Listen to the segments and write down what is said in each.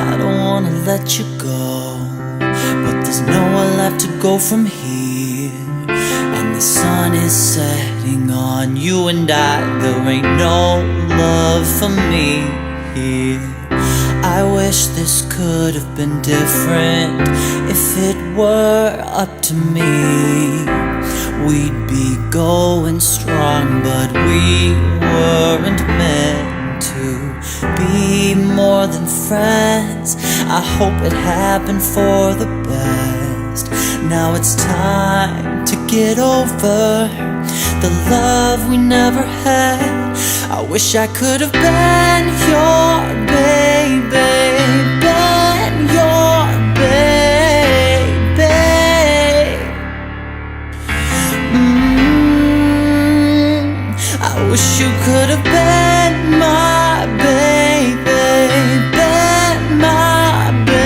I don't wanna let you go, but there's nowhere left to go from here. And the sun is setting on you and I. There ain't no love for me here. I wish this could have been different. If it were up to me, we'd be going strong, but we weren't meant to be more than friends. I hope it happened for the best. Now it's time to get over the love we never had. I wish I could have been your baby, been your baby. I wish you could have been my baby, been my baby.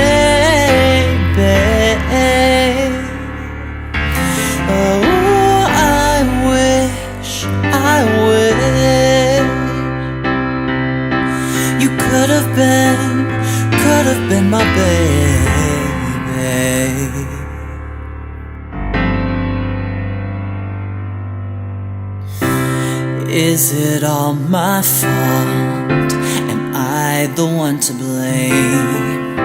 Oh, I wish you could have been my baby. Is it all my fault? Am I the one to blame?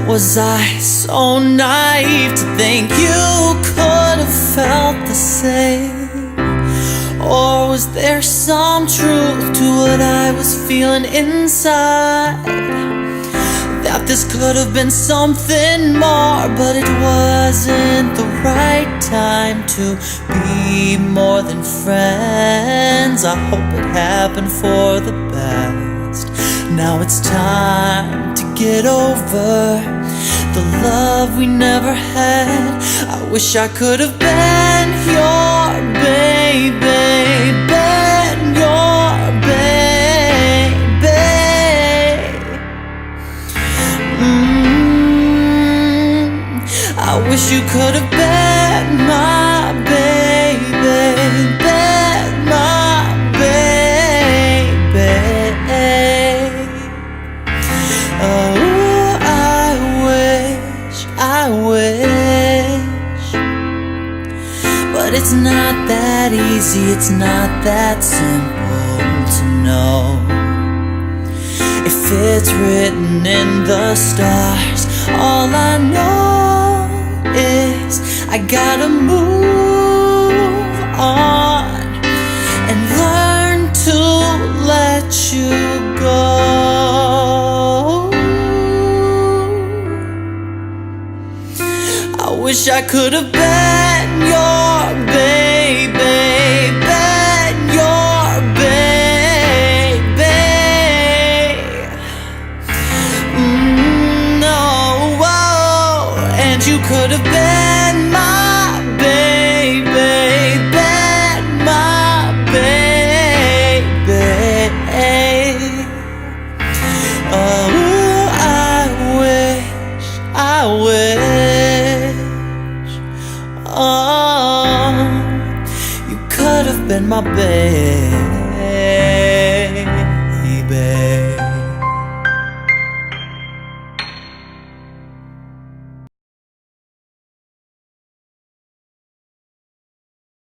Was I so naive to think you could have felt the same? Or was there some truth to what I was feeling inside? That this could have been something more, but it wasn't the right time to be more than friends. I hope it happened for the best. Now it's time to get over the love we never had. I wish I could have been your baby, been your baby. I wish you could have been my baby, been my baby. Oh, I wish, but it's not that easy, it's not that simple to know. If it's written in the stars, all I know is I gotta move on and learn to let you go. I wish I could have been your baby, been your baby. No, and you could have been my baby, been my baby. Oh, I wish, oh, you could have been my baby.